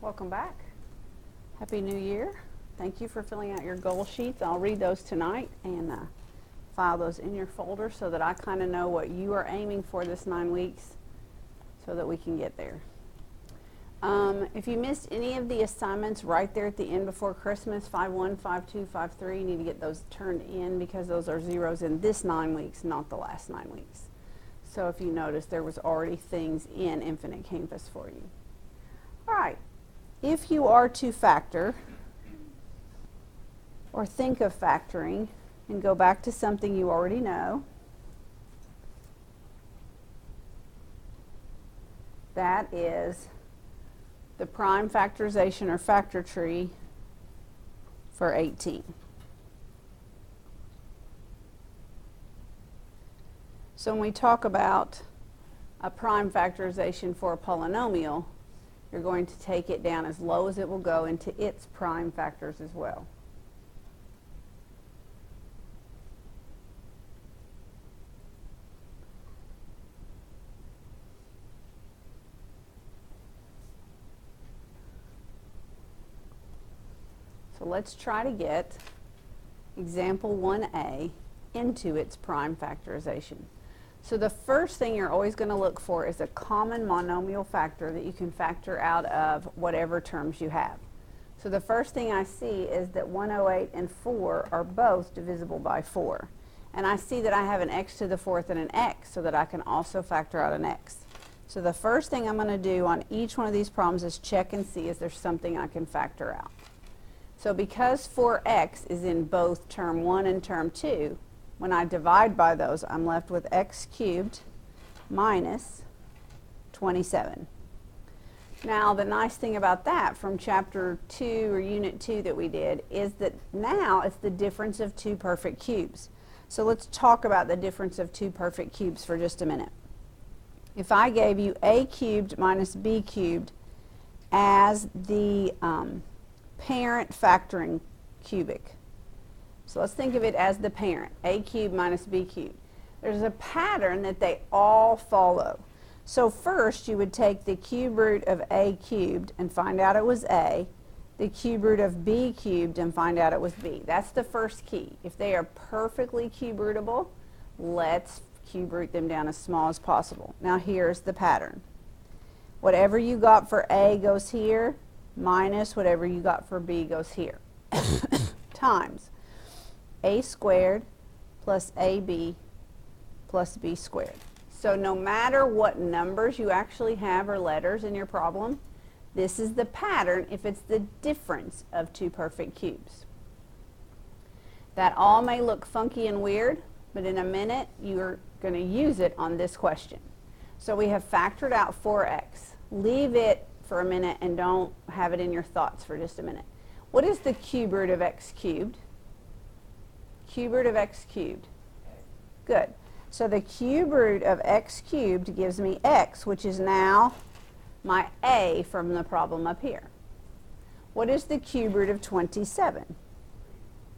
Welcome back. Happy New Year. Thank you for filling out your goal sheets. I'll read those tonight and file those in your folder so that I kind of know what you are aiming for this 9 weeks so that we can get there. If you missed any of the assignments right there at the end before Christmas, 5-1, 5-2, 5-3, you need to get those turned in because those are zeros in this 9 weeks, not the last 9 weeks. So if you notice, there was already things in Infinite Canvas for you. All right. If you are to factor or think of factoring and go back to something you already know, that is the prime factorization or factor tree for 18. So when we talk about a prime factorization for a polynomial, you're going to take it down as low as it will go into its prime factors as well. So let's try to get example 1a into its prime factorization. So the first thing you're always going to look for is a common monomial factor that you can factor out of whatever terms you have. So the first thing I see is that 108 and 4 are both divisible by 4. And I see that I have an x to the fourth and an x, so that I can also factor out an x. So the first thing I'm going to do on each one of these problems is check and see if there's something I can factor out. So because 4x is in both term 1 and term 2, when I divide by those, I'm left with x cubed minus 27. Now, the nice thing about that from chapter 2 or unit 2 that we did is that now it's the difference of two perfect cubes. So let's talk about the difference of two perfect cubes for just a minute. If I gave you a cubed minus b cubed as the parent factoring cubic. So let's think of it as the parent, a cubed minus b cubed. There's a pattern that they all follow. So first you would take the cube root of a cubed and find out it was a, the cube root of b cubed and find out it was b. That's the first key. If they are perfectly cube rootable, let's cube root them down as small as possible. Now here's the pattern. Whatever you got for a goes here, minus whatever you got for b goes here, times a squared plus ab plus b squared. So no matter what numbers you actually have or letters in your problem, this is the pattern if it's the difference of two perfect cubes. That all may look funky and weird, but in a minute you're going to use it on this question. So we have factored out 4x. Leave it for a minute and don't have it in your thoughts for just a minute. What is the cube root of x cubed? Cube root of x cubed. Good. So the cube root of x cubed gives me x, which is now my a from the problem up here. What is the cube root of 27?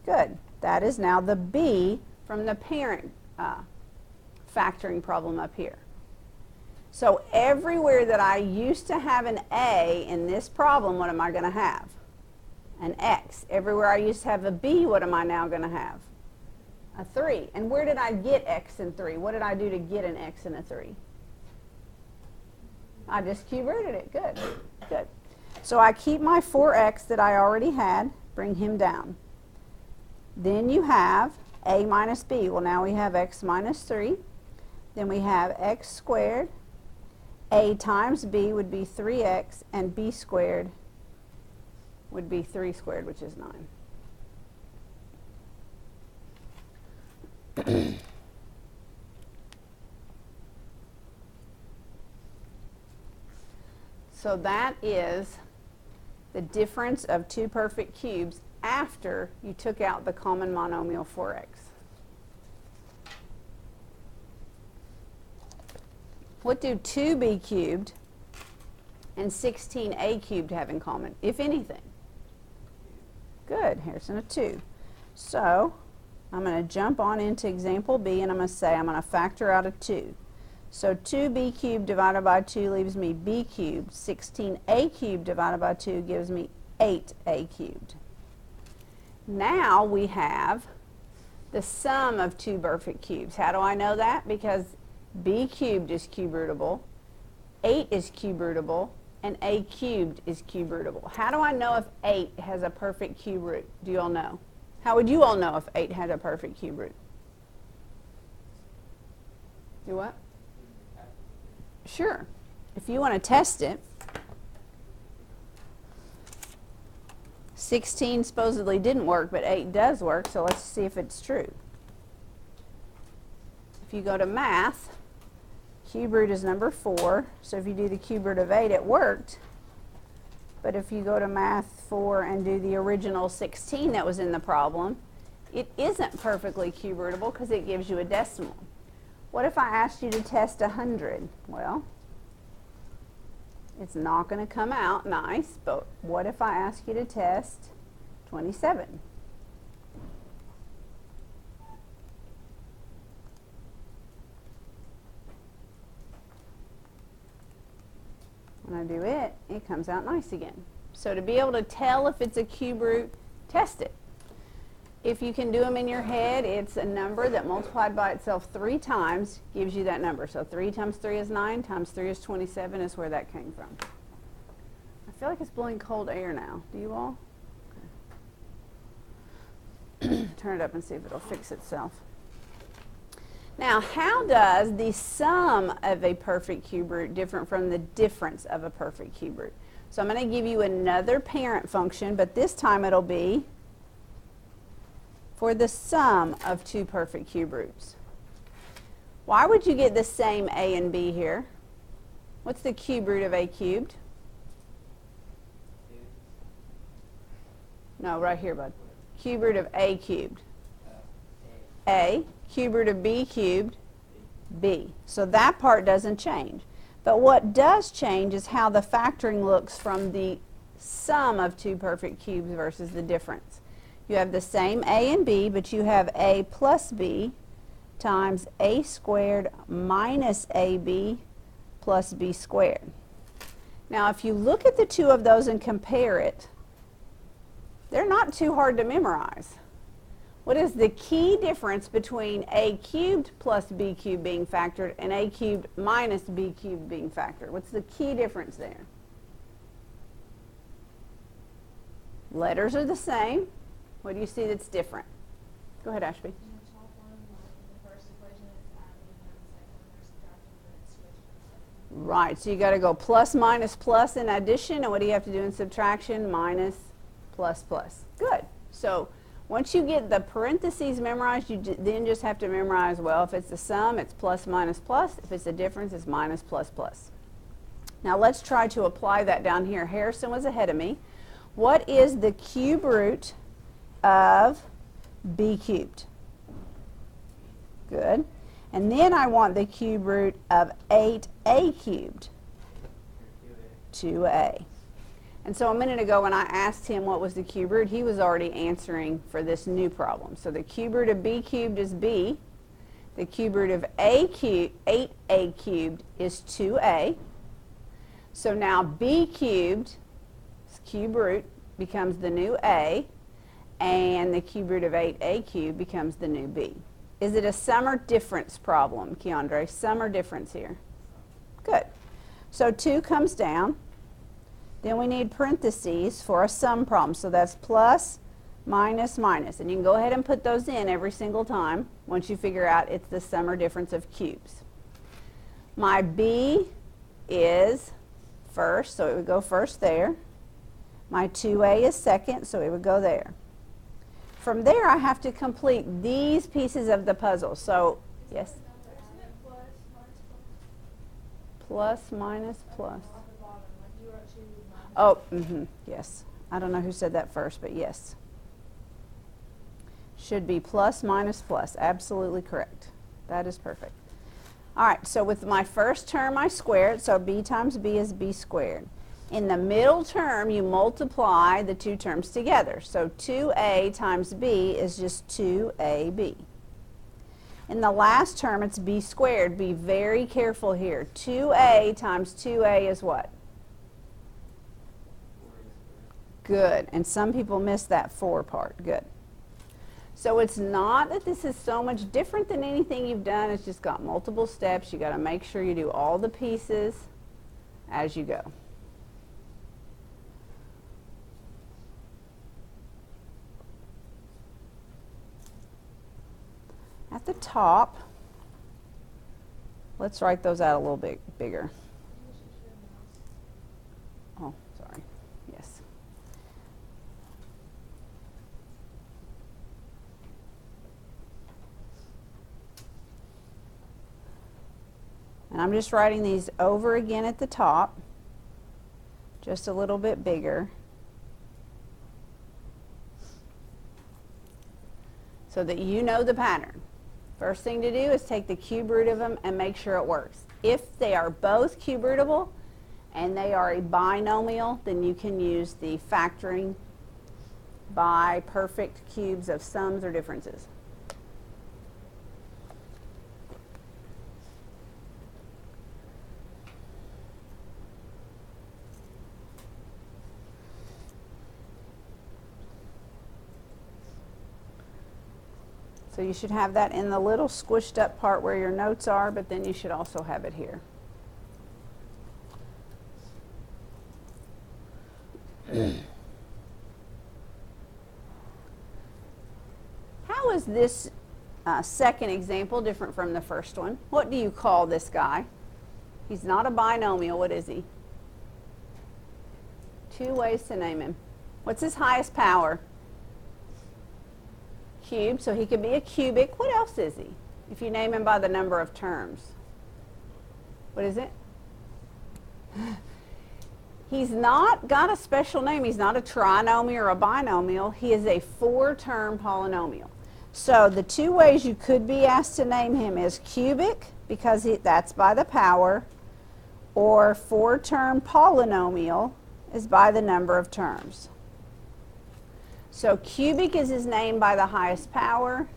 Good. That is now the b from the parent factoring problem up here. So everywhere that I used to have an a in this problem, what am I going to have? An x. Everywhere I used to have a b, what am I now going to have? A 3. And where did I get x and 3? What did I do to get an x and a 3? I just cube rooted it. Good. Good. So I keep my 4x that I already had, bring him down. Then you have a minus b. Well, now we have x minus 3. Then we have x squared. A times b would be 3x, and b squared would be 3 squared, which is 9. So that is the difference of two perfect cubes after you took out the common monomial 4x. What do 2b cubed and 16a cubed have in common, if anything? Good, here's a 2. So I'm going to jump on into example B and I'm going to say I'm going to factor out a 2. So 2b cubed divided by 2 leaves me b cubed. 16a cubed divided by 2 gives me 8a cubed. Now we have the sum of two perfect cubes. How do I know that? Because b cubed is cube rootable, 8 is cube rootable, and a cubed is cube rootable. How do I know if 8 has a perfect cube root? Do you all know? How would you all know if 8 had a perfect cube root? Do what? Sure. If you want to test it, 16 supposedly didn't work, but 8 does work, so let's see if it's true. If you go to math, cube root is number 4, so if you do the cube root of 8, it worked. But if you go to math 4 and do the original 16 that was in the problem, it isn't perfectly cube rootable because it gives you a decimal. What if I asked you to test 100? Well, it's not going to come out nice, but what if I ask you to test 27? When I do it, it comes out nice again. So to be able to tell if it's a cube root, test it. If you can do them in your head, it's a number that multiplied by itself 3 times gives you that number. So 3 times 3 is 9, times 3 is 27 is where that came from. I feel like it's blowing cold air now. Do you all? Okay. Turn it up and see if it'll fix itself. Now, how does the sum of a perfect cube root different from the difference of a perfect cube root? So I'm going to give you another parent function, but this time it'll be for the sum of two perfect cube roots. Why would you get the same a and b here? What's the cube root of a cubed? No, right here, bud. Cube root of a cubed. A. Cube root of b cubed. B. So that part doesn't change. But what does change is how the factoring looks from the sum of two perfect cubes versus the difference. You have the same a and b, but you have a plus b times a squared minus ab plus b squared. Now, if you look at the two of those and compare it, they're not too hard to memorize. What is the key difference between a cubed plus b cubed being factored and a cubed minus b cubed being factored? What's the key difference there? Letters are the same. What do you see that's different? Go ahead, Ashby. Right, so you got to go plus, minus, plus in addition, and what do you have to do in subtraction? Minus, plus, plus. Good. So once you get the parentheses memorized, you then just have to memorize, well, if it's the sum, it's plus, minus, plus. If it's the difference, it's minus, plus, plus. Now let's try to apply that down here. Harrison was ahead of me. What is the cube root of b cubed? Good. And then I want the cube root of 8a cubed. 2a. And so a minute ago when I asked him what was the cube root, he was already answering for this new problem. So the cube root of b cubed is b. The cube root of 8a cubed is 2a. So now b cubed, cube root, becomes the new a, and the cube root of 8a cubed becomes the new b. Is it a sum or difference problem, Keandre? Sum or difference here? Good. So 2 comes down. Then we need parentheses for a sum problem. So that's plus, minus, minus. And you can go ahead and put those in every single time once you figure out it's the sum or difference of cubes. My b is first, so it would go first there. My 2a is second, so it would go there. From there, I have to complete these pieces of the puzzle. So, yes? Plus, minus, plus. Oh, yes. I don't know who said that first, but yes. Should be plus, minus, plus. Absolutely correct. That is perfect. All right, so with my first term, I square it. So b times b is b squared. In the middle term, you multiply the two terms together. So 2a times b is just 2ab. In the last term, it's b squared. Be very careful here. 2a times 2a is what? Good. And some people miss that 4 part. Good. So it's not that this is so much different than anything you've done. It's just got multiple steps. You got to make sure you do all the pieces as you go. At the top, let's write those out a little bit bigger. Oh, sorry. Yes. And I'm just writing these over again at the top, just a little bit bigger, so that you know the pattern. First thing to do is take the cube root of them and make sure it works. If they are both cube rootable and they are a binomial, then you can use the factoring by perfect cubes of sums or differences. So you should have that in the little squished up part where your notes are, but then you should also have it here. How is this second example different from the first one? What do you call this guy? He's not a binomial. What is he? 2 ways to name him. What's his highest power? Cube, so he could be a cubic. What else is he? If you name him by the number of terms. What is it? He's not got a special name. He's not a trinomial or a binomial. He is a 4-term polynomial. So the 2 ways you could be asked to name him is cubic, because that's by the power, or 4-term polynomial is by the number of terms. So cubic is his name by the highest power,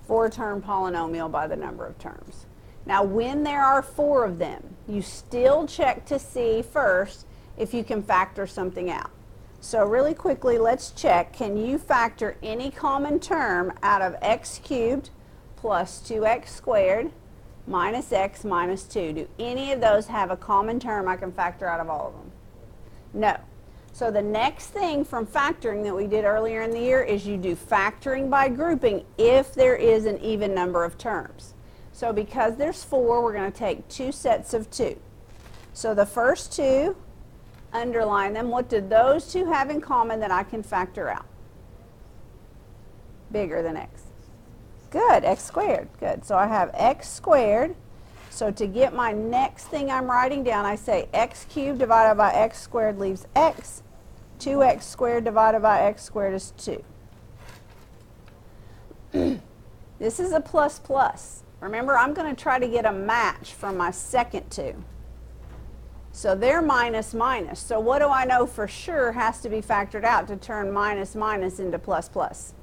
4-term polynomial by the number of terms. Now when there are 4 of them, you still check to see first if you can factor something out. So really quickly, let's check. Can you factor any common term out of x cubed plus 2x squared minus x minus 2? Do any of those have a common term I can factor out of all of them? No. So the next thing from factoring that we did earlier in the year is you do factoring by grouping if there is an even number of terms. So because there's 4, we're going to take 2 sets of 2. So the first 2, underline them. What do those 2 have in common that I can factor out? Bigger than x. Good, x squared. Good. So I have x squared. So to get my next thing I'm writing down, I say x cubed divided by x squared leaves x. 2x squared divided by x squared is 2. This is a plus plus. Remember, I'm going to try to get a match from my second 2. So they're minus minus. So what do I know for sure has to be factored out to turn minus minus into plus plus?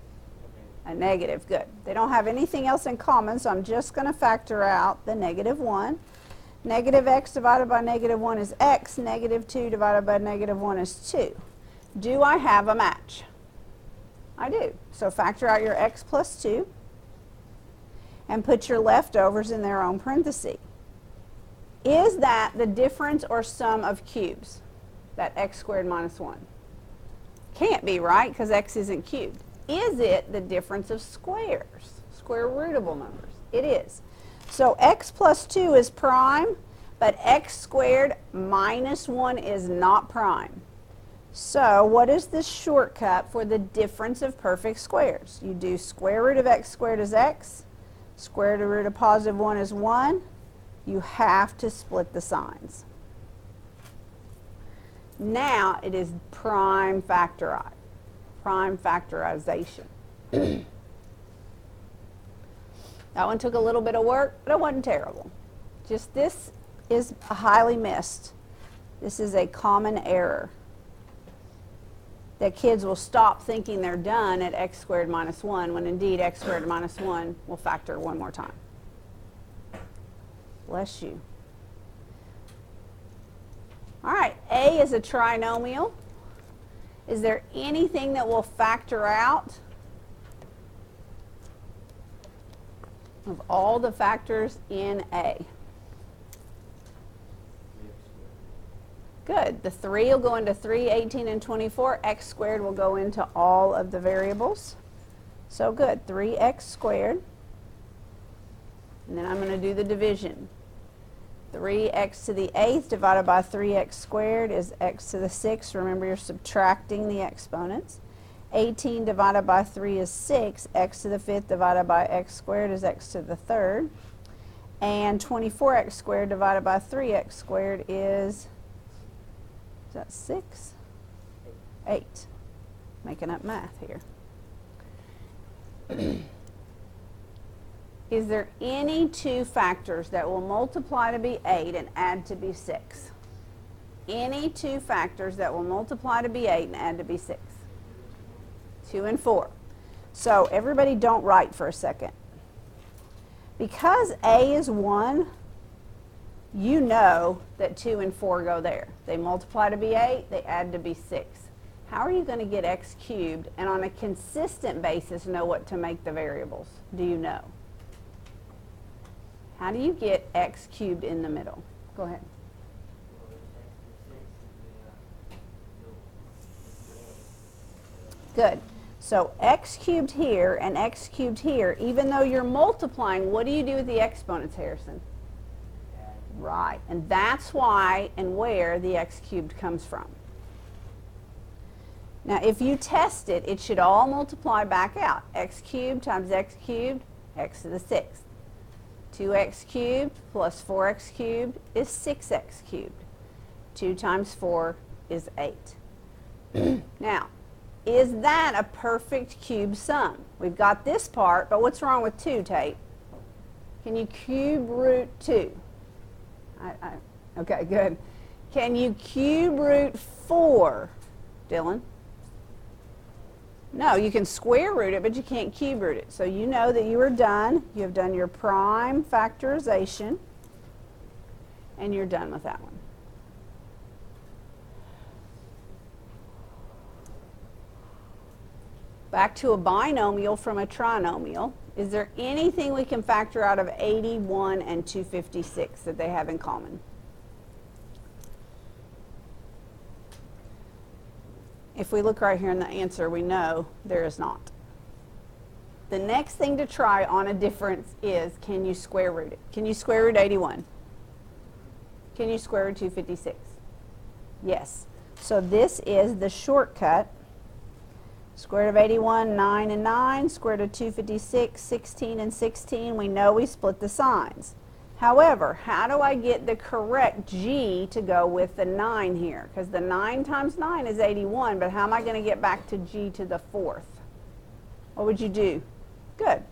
A negative. Good. They don't have anything else in common, so I'm just going to factor out the negative 1. Negative x divided by negative 1 is x. Negative 2 divided by negative 1 is 2. Do I have a match? I do. So factor out your x plus 2 and put your leftovers in their own parenthesis. Is that the difference or sum of cubes? That x squared minus 1? Can't be, right? Because x isn't cubed. Is it the difference of squares? Square rootable numbers. It is. So x plus 2 is prime, but x squared minus 1 is not prime. So what is the shortcut for the difference of perfect squares? You do square root of x squared is x. Square root of positive 1 is 1. You have to split the signs. Now it is prime factorization. That one took a little bit of work, but it wasn't terrible. Just this is highly missed. This is a common error. that kids will stop thinking they're done at x squared minus 1, when indeed x squared minus 1 will factor one more time. Bless you. All right, A is a trinomial. Is there anything that will factor out of all the factors in A? Good. The 3 will go into 3, 18, and 24. X squared will go into all of the variables. So good. 3x squared. And then I'm going to do the division. 3x to the 8th divided by 3x squared is x to the 6th. Remember, you're subtracting the exponents. 18 divided by 3 is 6. X to the 5th divided by x squared is x to the 3rd. And 24x squared divided by 3x squared is that 6? 8. Making up math here. Is there any two factors that will multiply to be 8 and add to be 6? Any two factors that will multiply to be 8 and add to be 6? 2 and 4. So everybody don't write for a second. Because A is 1, you know that 2 and 4 go there. They multiply to be 8, they add to be 6. How are you going to get x cubed and on a consistent basis know what to make the variables? Do you know? How do you get x cubed in the middle? Go ahead. Good. So x cubed here and x cubed here, even though you're multiplying, what do you do with the exponents, Harrison? Right, and that's why and where the x cubed comes from. Now, if you test it, it should all multiply back out. X cubed times x cubed, x to the 6th. 2x cubed plus 4x cubed is 6x cubed. 2 times 4 is 8. Now, is that a perfect cube sum? We've got this part, but what's wrong with 2, Tate? Can you cube root 2? Okay, good. Can you cube root 4, Dylan? No, you can square root it, but you can't cube root it. So you know that you are done. You have done your prime factorization, and you're done with that one. Back to a binomial from a trinomial. Is there anything we can factor out of 81 and 256 that they have in common? If we look right here in the answer, we know there is not. The next thing to try on a difference is, can you square root it? Can you square root 81? Can you square root 256? Yes. So this is the shortcut. Square root of 81, 9 and 9. Square root of 256, 16 and 16. We know we split the signs. However, how do I get the correct g to go with the 9 here? Because the 9 times 9 is 81, but how am I going to get back to g to the 4th? What would you do? Good.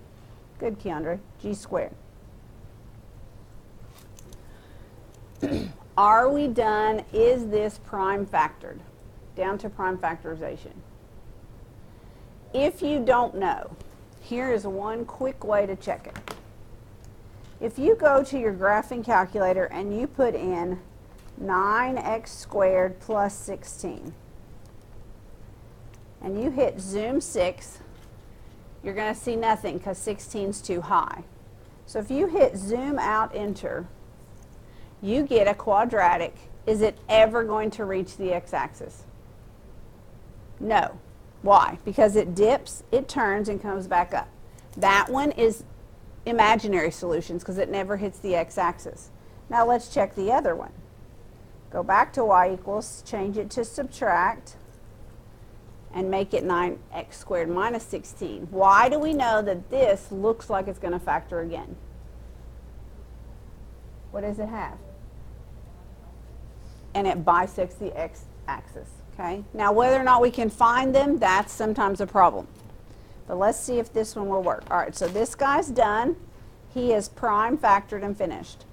Good, Keandre. G squared. Are we done? Is this prime factored? Down to prime factorization. If you don't know, here is one quick way to check it. If you go to your graphing calculator and you put in 9x squared plus 16, and you hit zoom 6, you're going to see nothing because 16 is too high. So if you hit zoom out, enter, you get a quadratic. Is it ever going to reach the x-axis? No. Why? Because it dips, it turns, and comes back up. That one is imaginary solutions because it never hits the x-axis. Now let's check the other one. Go back to y equals, change it to subtract, and make it 9x squared minus 16. Why do we know that this looks like it's going to factor again? What does it have? And it bisects the x-axis. Okay? Now whether or not we can find them, that's sometimes a problem. But let's see if this one will work. All right, so this guy's done. He is prime factored and finished.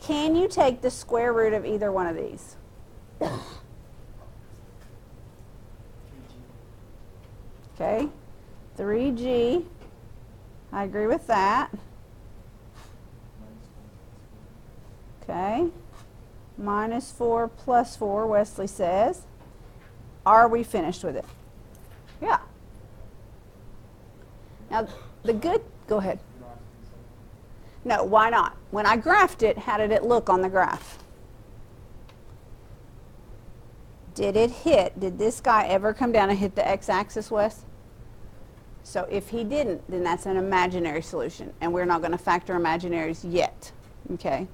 Can you take the square root of either one of these? Okay, 3g, I agree with that. Okay, minus 4 plus 4, Wesley says. Are we finished with it? Yeah. Now, go ahead. No, why not? When I graphed it, how did it look on the graph? Did this guy ever come down and hit the x-axis, Wes? So if he didn't, then that's an imaginary solution, and we're not going to factor imaginaries yet, okay?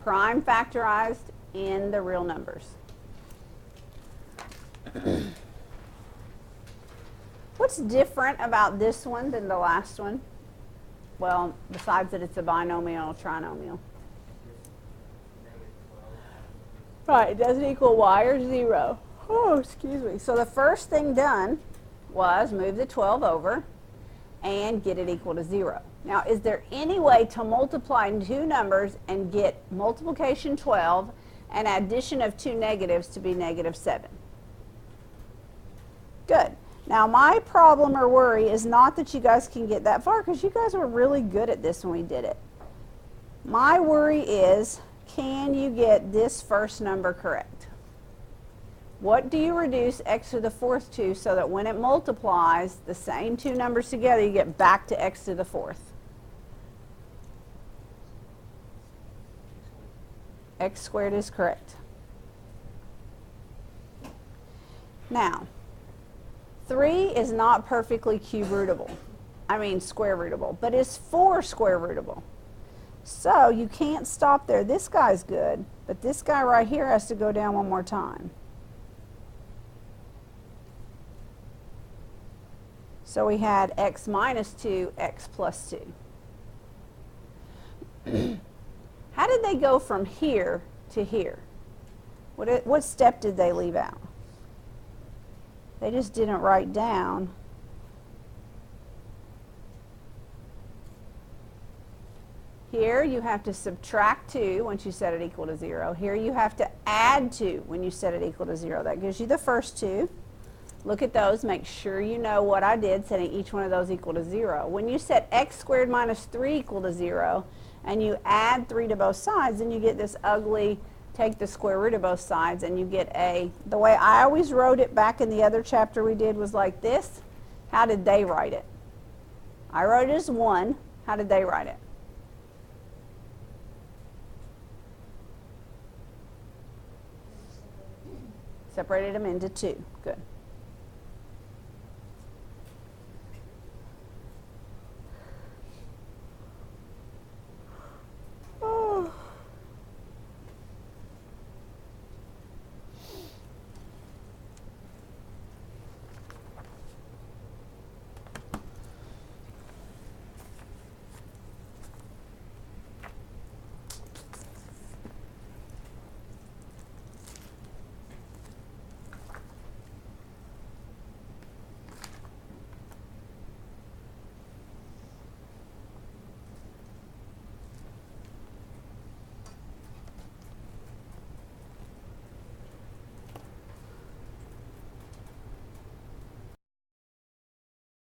Prime factorized in the real numbers. What's different about this one than the last one? Well, besides that it's a binomial, trinomial. Right, it doesn't equal y or 0. Oh, excuse me. So the first thing done was move the 12 over and get it equal to 0. Now, is there any way to multiply two numbers and get multiplication 12 and addition of two negatives to be negative 7? Good. Now, my problem or worry is not that you guys can get that far, because you guys were really good at this when we did it. My worry is, can you get this first number correct? What do you reduce x to the fourth to so that when it multiplies the same two numbers together, you get back to x to the fourth? X squared is correct. Now, 3 is not perfectly square rootable, but is 4 square rootable. So you can't stop there. This guy's good, but this guy right here has to go down one more time. So we had x minus 2, x plus 2. How did they go from here to here? What step did they leave out? They just didn't write down. Here you have to subtract 2 once you set it equal to 0. Here you have to add 2 when you set it equal to 0. That gives you the first two. Look at those. Make sure you know what I did, setting each one of those equal to 0. When you set x squared minus 3 equal to 0, and you add 3 to both sides, then you get this ugly, take the square root of both sides, and you get the way I always wrote it back in the other chapter we did was like this. How did they write it? I wrote it as 1. How did they write it? Separated them into 2. Good.